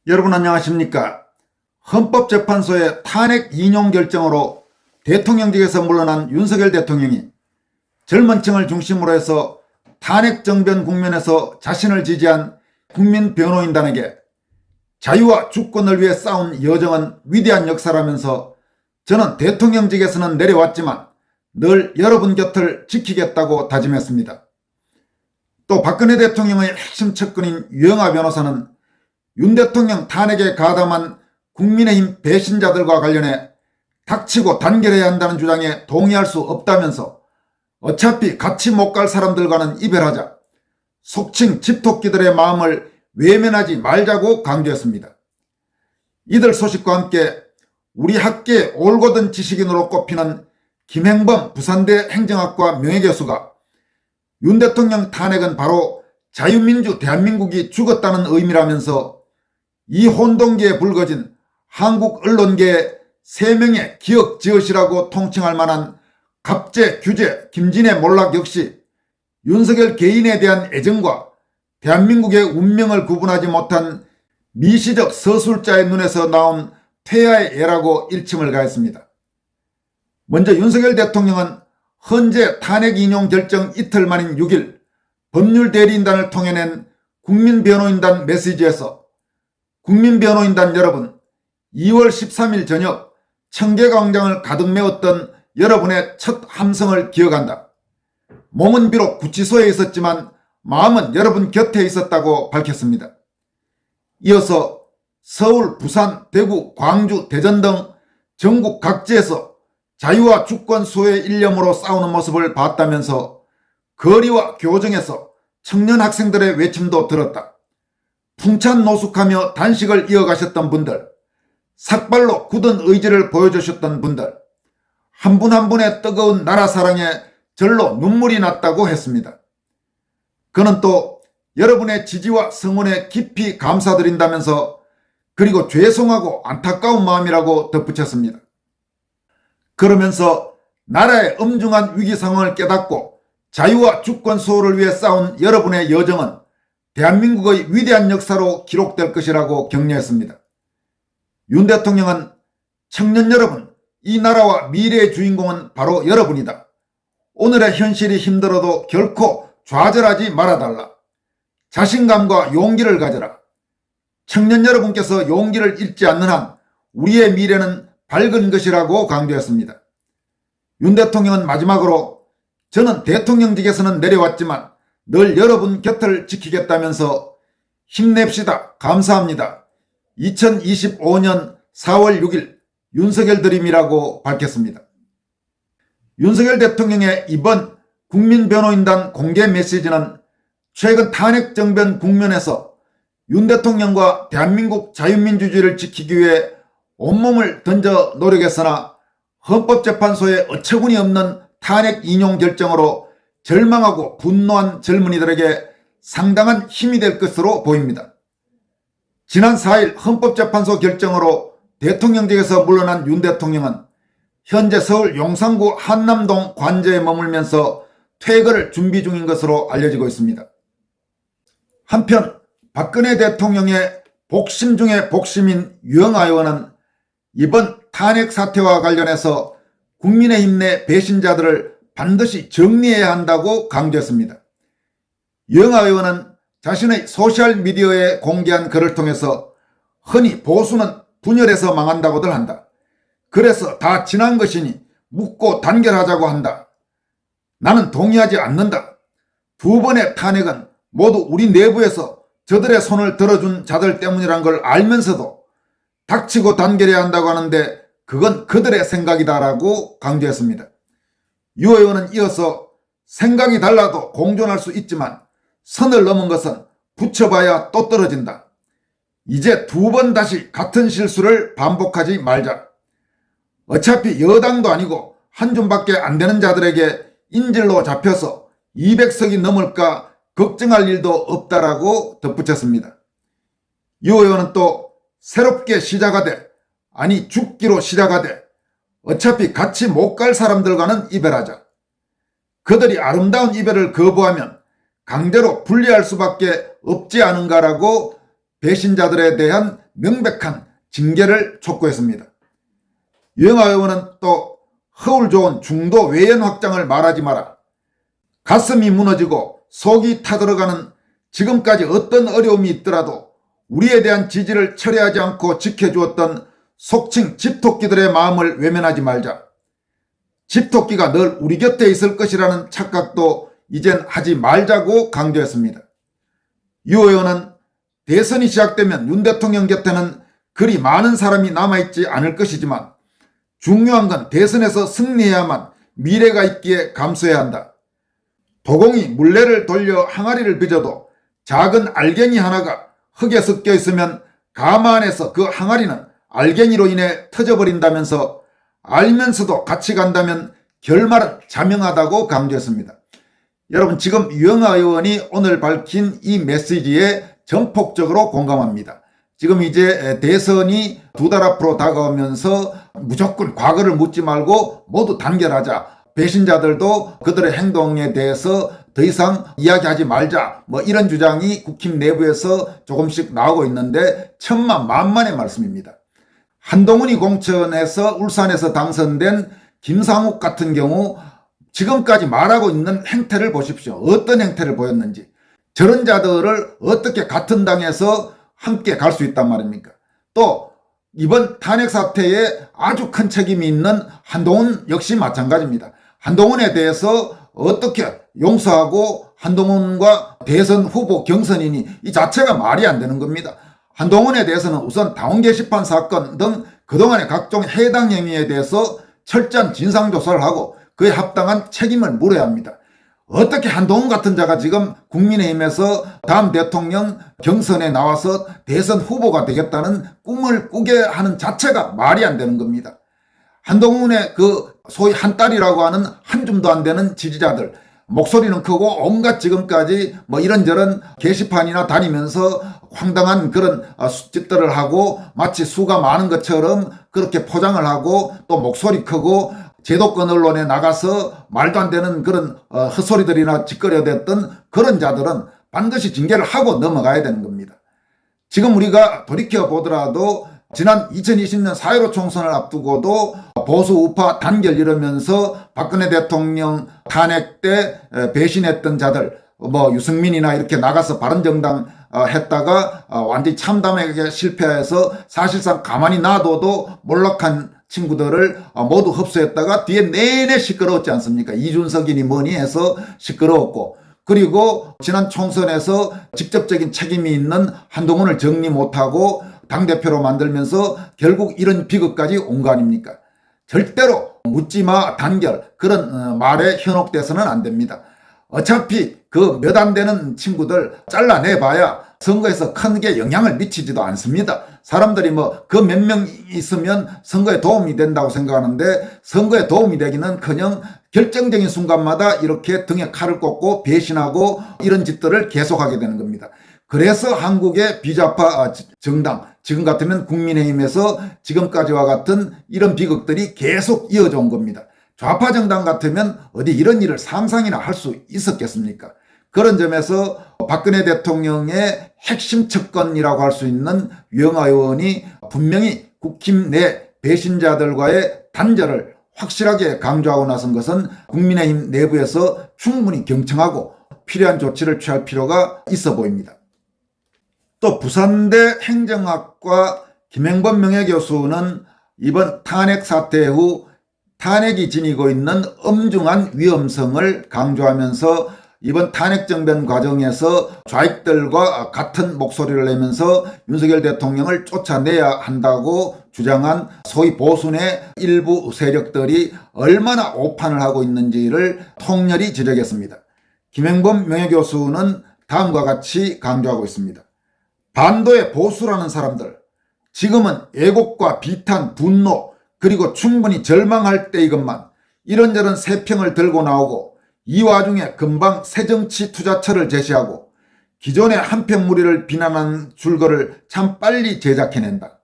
여러분 안녕하십니까? 헌법재판소의 탄핵 인용 결정으로 대통령직에서 물러난 윤석열 대통령이 젊은 층을 중심으로 해서 탄핵 정변 국면에서 자신을 지지한 국민 변호인단에게 자유와 주권을 위해 싸운 여정은 위대한 역사라면서 저는 대통령직에서는 내려왔지만 늘 여러분 곁을 지키겠다고 다짐했습니다. 또 박근혜 대통령의 핵심 측근인 유영하 변호사는 윤 대통령 탄핵에 가담한 국민의힘 배신자들과 관련해 닥치고 단결해야 한다는 주장에 동의할 수 없다면서 어차피 같이 못 갈 사람들과는 이별하자, 속칭 집토끼들의 마음을 외면하지 말자고 강조했습니다. 이들 소식과 함께 우리 학계의 올곧은 지식인으로 꼽히는 김행범 부산대 행정학과 명예교수가 윤 대통령 탄핵은 바로 자유민주 대한민국이 죽었다는 의미라면서 이 혼동기에 불거진 한국 언론계의 3명의 기억지엇이라고 통칭할 만한 갑재, 규재, 김진애 몰락 역시 윤석열 개인에 대한 애정과 대한민국의 운명을 구분하지 못한 미시적 서술자의 눈에서 나온 퇴화의 애라고 일침을 가했습니다. 먼저 윤석열 대통령은 헌재 탄핵 인용 결정 이틀 만인 6일 법률대리인단을 통해 낸 국민변호인단 메시지에서 국민변호인단 여러분, 2월 13일 저녁 청계광장을 가득 메웠던 여러분의 첫 함성을 기억한다. 몸은 비록 구치소에 있었지만 마음은 여러분 곁에 있었다고 밝혔습니다. 이어서 서울, 부산, 대구, 광주, 대전 등 전국 각지에서 자유와 주권 수호의 일념으로 싸우는 모습을 봤다면서 거리와 교정에서 청년 학생들의 외침도 들었다. 풍찬 노숙하며 단식을 이어가셨던 분들, 삭발로 굳은 의지를 보여주셨던 분들, 한 분 한 분의 뜨거운 나라 사랑에 절로 눈물이 났다고 했습니다. 그는 또 여러분의 지지와 성원에 깊이 감사드린다면서 그리고 죄송하고 안타까운 마음이라고 덧붙였습니다. 그러면서 나라의 엄중한 위기 상황을 깨닫고 자유와 주권 수호를 위해 싸운 여러분의 여정은 대한민국의 위대한 역사로 기록될 것이라고 격려했습니다. 윤 대통령은 청년 여러분, 이 나라와 미래의 주인공은 바로 여러분이다. 오늘의 현실이 힘들어도 결코 좌절하지 말아달라. 자신감과 용기를 가져라. 청년 여러분께서 용기를 잃지 않는 한 우리의 미래는 밝은 것이라고 강조했습니다. 윤 대통령은 마지막으로 저는 대통령직에서는 내려왔지만 늘 여러분 곁을 지키겠다면서 힘냅시다. 감사합니다. 2025년 4월 6일 윤석열 드림이라고 밝혔습니다. 윤석열 대통령의 이번 국민변호인단 공개 메시지는 최근 탄핵 정변 국면에서 윤 대통령과 대한민국 자유민주주의를 지키기 위해 온몸을 던져 노력했으나 헌법재판소의 어처구니 없는 탄핵 인용 결정으로 절망하고 분노한 젊은이들에게 상당한 힘이 될 것으로 보입니다. 지난 4일 헌법재판소 결정으로 대통령직에서 물러난 윤 대통령은 현재 서울 용산구 한남동 관저에 머물면서 퇴거를 준비 중인 것으로 알려지고 있습니다. 한편 박근혜 대통령의 복심 중의 복심인 유영하 의원은 이번 탄핵 사태와 관련해서 국민의힘 내 배신자들을 반드시 정리해야 한다고 강조했습니다. 유영하 의원은 자신의 소셜미디어에 공개한 글을 통해서 흔히 보수는 분열해서 망한다고들 한다. 그래서 다 지난 것이니 묻고 단결하자고 한다. 나는 동의하지 않는다. 2번의 탄핵은 모두 우리 내부에서 저들의 손을 들어준 자들 때문이란 걸 알면서도 닥치고 단결해야 한다고 하는데 그건 그들의 생각이다라고 강조했습니다. 유 의원은 이어서 생각이 달라도 공존할 수 있지만 선을 넘은 것은 붙여봐야 또 떨어진다. 이제 2번 다시 같은 실수를 반복하지 말자. 어차피 여당도 아니고 한 줌밖에 안 되는 자들에게 인질로 잡혀서 200석이 넘을까 걱정할 일도 없다라고 덧붙였습니다. 유 의원은 또 새롭게 시작하되, 아니 죽기로 시작하되 어차피 같이 못 갈 사람들과는 이별하자. 그들이 아름다운 이별을 거부하면 강제로 분리할 수밖에 없지 않은가라고 배신자들에 대한 명백한 징계를 촉구했습니다. 유영아 의원은 또 허울 좋은 중도 외연 확장을 말하지 마라. 가슴이 무너지고 속이 타들어가는 지금까지 어떤 어려움이 있더라도 우리에 대한 지지를 철회하지 않고 지켜주었던 속칭 집토끼들의 마음을 외면하지 말자. 집토끼가 늘 우리 곁에 있을 것이라는 착각도 이젠 하지 말자고 강조했습니다. 유 의원은 대선이 시작되면 윤 대통령 곁에는 그리 많은 사람이 남아있지 않을 것이지만 중요한 건 대선에서 승리해야만 미래가 있기에 감수해야 한다. 도공이 물레를 돌려 항아리를 빚어도 작은 알갱이 하나가 흙에 섞여 있으면 감안해서 그 항아리는 알갱이로 인해 터져버린다면서 알면서도 같이 간다면 결말은 자명하다고 강조했습니다. 여러분, 지금 유영아 의원이 오늘 밝힌 이 메시지에 전폭적으로 공감합니다. 지금 이제 대선이 2달 앞으로 다가오면서 무조건 과거를 묻지 말고 모두 단결하자. 배신자들도 그들의 행동에 대해서 더 이상 이야기하지 말자. 이런 주장이 국힘 내부에서 조금씩 나오고 있는데 천만만만의 말씀입니다. 한동훈이 공천해서 울산에서 당선된 김상욱 같은 경우 지금까지 말하고 있는 행태를 보십시오. 어떤 행태를 보였는지. 저런 자들을 어떻게 같은 당에서 함께 갈 수 있단 말입니까? 또 이번 탄핵 사태에 아주 큰 책임이 있는 한동훈 역시 마찬가지입니다. 한동훈에 대해서 어떻게 용서하고 한동훈과 대선 후보 경선이니 이 자체가 말이 안 되는 겁니다. 한동훈에 대해서는 우선 당원 게시판 사건 등 그동안의 각종 해당 행위에 대해서 철저한 진상조사를 하고 그에 합당한 책임을 물어야 합니다. 어떻게 한동훈 같은 자가 지금 국민의힘에서 다음 대통령 경선에 나와서 대선 후보가 되겠다는 꿈을 꾸게 하는 자체가 말이 안 되는 겁니다. 한동훈의 그 소위 한딸이라고 하는 한 줌도 안 되는 지지자들, 목소리는 크고 온갖 지금까지 이런저런 게시판이나 다니면서 황당한 그런 짓들을 하고 마치 수가 많은 것처럼 그렇게 포장을 하고 또 목소리 크고 제도권 언론에 나가서 말도 안 되는 그런 헛소리들이나 짓거려댔던 그런 자들은 반드시 징계를 하고 넘어가야 되는 겁니다. 지금 우리가 돌이켜보더라도 지난 2020년 4.15 총선을 앞두고도 보수 우파 단결 이러면서 박근혜 대통령 탄핵 때 배신했던 자들 유승민이나 이렇게 나가서 바른정당 했다가 완전히 참담하게 실패해서 사실상 가만히 놔둬도 몰락한 친구들을 모두 흡수했다가 뒤에 내내 시끄러웠지 않습니까? 이준석이니 뭐니 해서 시끄러웠고, 그리고 지난 총선에서 직접적인 책임이 있는 한동훈을 정리 못하고 당대표로 만들면서 결국 이런 비극까지 온 거 아닙니까? 절대로 묻지마 단결 그런 말에 현혹돼서는 안 됩니다. 어차피 그 몇 안 되는 친구들 잘라내봐야 선거에서 크게 영향을 미치지도 않습니다. 사람들이 그 몇 명 있으면 선거에 도움이 된다고 생각하는데 선거에 도움이 되기는커녕 결정적인 순간마다 이렇게 등에 칼을 꽂고 배신하고 이런 짓들을 계속하게 되는 겁니다. 그래서 한국의 비좌파 정당, 지금 같으면 국민의힘에서 지금까지와 같은 이런 비극들이 계속 이어져 온 겁니다. 좌파 정당 같으면 어디 이런 일을 상상이나 할 수 있었겠습니까? 그런 점에서 박근혜 대통령의 핵심 척건이라고 할 수 있는 유영아 의원이 분명히 국힘 내 배신자들과의 단절을 확실하게 강조하고 나선 것은 국민의힘 내부에서 충분히 경청하고 필요한 조치를 취할 필요가 있어 보입니다. 또 부산대 행정학과 김행범 명예교수는 이번 탄핵 사태 후 탄핵이 지니고 있는 엄중한 위험성을 강조하면서 이번 탄핵 정변 과정에서 좌익들과 같은 목소리를 내면서 윤석열 대통령을 쫓아내야 한다고 주장한 소위 보수의 일부 세력들이 얼마나 오판을 하고 있는지를 통렬히 지적했습니다. 김행범 명예교수는 다음과 같이 강조하고 있습니다. 반도의 보수라는 사람들, 지금은 애곡과 비탄, 분노, 그리고 충분히 절망할 때이것만 이런저런 세평을 들고 나오고 이 와중에 금방 새정치 투자처를 제시하고 기존의 한평무리를 비난하는 줄거를 참 빨리 제작해낸다.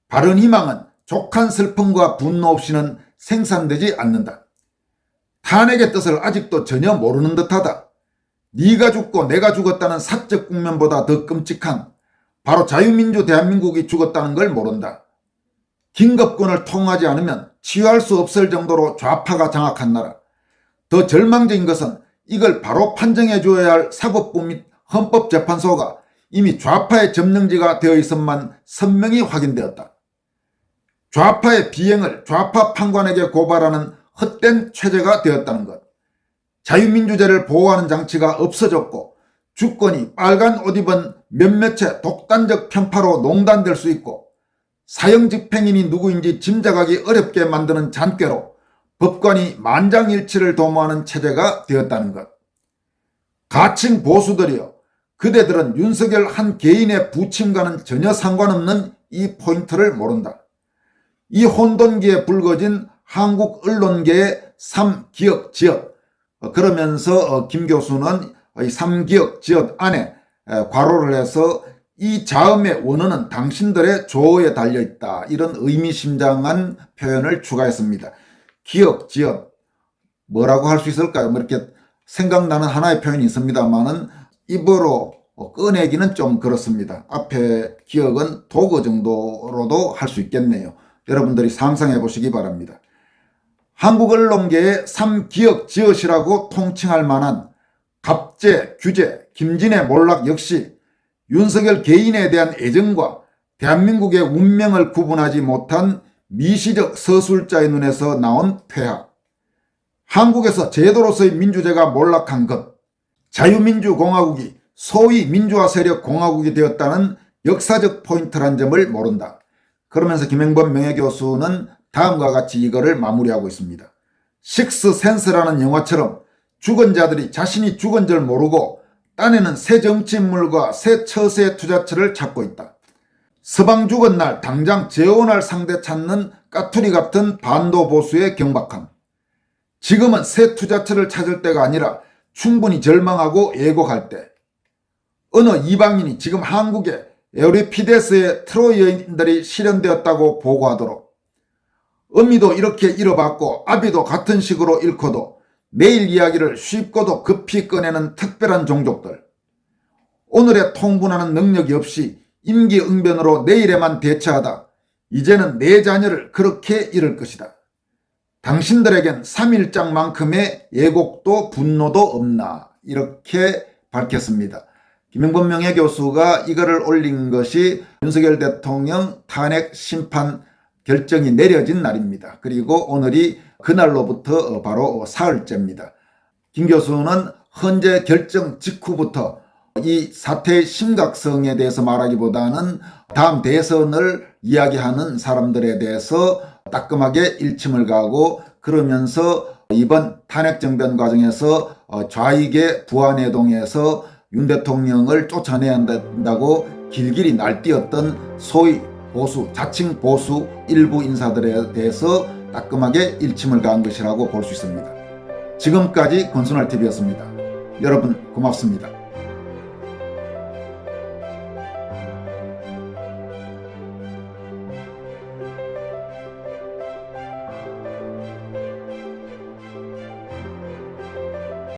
바른 희망은 족한 슬픔과 분노 없이는 생산되지 않는다. 탄핵의 뜻을 아직도 전혀 모르는 듯하다. 네가 죽고 내가 죽었다는 사적 국면보다 더 끔찍한 바로 자유민주 대한민국이 죽었다는 걸 모른다. 긴급군을 통하지 않으면 치유할 수 없을 정도로 좌파가 장악한 나라. 더 절망적인 것은 이걸 바로 판정해 줘야 할 사법부 및 헌법재판소가 이미 좌파의 점령지가 되어 있음만 선명히 확인되었다. 좌파의 비행을 좌파 판관에게 고발하는 헛된 체제가 되었다는 것. 자유민주제를 보호하는 장치가 없어졌고 주권이 빨간 옷 입은 몇몇의 독단적 편파로 농단될 수 있고 사형집행인이 누구인지 짐작하기 어렵게 만드는 잔꾀로 법관이 만장일치를 도모하는 체제가 되었다는 것. 가칭 보수들이여, 그대들은 윤석열 한 개인의 부침과는 전혀 상관없는 이 포인트를 모른다. 이 혼돈기에 불거진 한국 언론계의 3기억 지역, 그러면서 김 교수는 이 3기억 지역 안에 괄호를 해서 이 자음의 원어는 당신들의 조어에 달려있다, 이런 의미심장한 표현을 추가했습니다. 기억, 지역, 뭐라고 할 수 있을까요? 뭐 이렇게 생각나는 하나의 표현이 있습니다만은 입으로 꺼내기는 좀 그렇습니다. 앞에 기억은 도구 정도로도 할 수 있겠네요. 여러분들이 상상해 보시기 바랍니다. 한국 언론계의 3기억 지엇이라고 통칭할 만한 갑제, 규제, 김진애 몰락 역시 윤석열 개인에 대한 애정과 대한민국의 운명을 구분하지 못한 미시적 서술자의 눈에서 나온 폐하. 한국에서 제도로서의 민주제가 몰락한 것, 자유민주공화국이 소위 민주화 세력 공화국이 되었다는 역사적 포인트란 점을 모른다. 그러면서 김행범 명예교수는 다음과 같이 이거를 마무리하고 있습니다. 식스센스라는 영화처럼 죽은 자들이 자신이 죽은 줄 모르고 딴에는 새 정치인물과 새 처세 투자처를 찾고 있다. 서방 죽은 날 당장 재혼할 상대 찾는 까투리 같은 반도 보수의 경박함. 지금은 새 투자처를 찾을 때가 아니라 충분히 절망하고 애곡할 때. 어느 이방인이 지금 한국에 에우리피데스의 트로이어인들이 실현되었다고 보고하도록, 어미도 이렇게 잃어봤고 아비도 같은 식으로 잃고도 내일 이야기를 쉽고도 급히 꺼내는 특별한 종족들. 오늘에 통분하는 능력이 없이 임기응변으로 내일에만 대처하다 이제는 내 자녀를 그렇게 잃을 것이다. 당신들에겐 3일장만큼의 애곡도 분노도 없나, 이렇게 밝혔습니다. 김행범 명예교수가 이거를 올린 것이 윤석열 대통령 탄핵 심판 결정이 내려진 날입니다. 그리고 오늘이 그날로부터 바로 사흘째입니다. 김 교수는 헌재 결정 직후부터 이 사태의 심각성에 대해서 말하기보다는 다음 대선을 이야기하는 사람들에 대해서 따끔하게 일침을 가고, 그러면서 이번 탄핵정변 과정에서 좌익의 부안해동에서 윤 대통령을 쫓아내야 한다고 길길이 날뛰었던 소위 보수, 자칭 보수 일부 인사들에 대해서 따끔하게 일침을 가한 것이라고 볼 수 있습니다. 지금까지 권순할TV였습니다. 여러분 고맙습니다.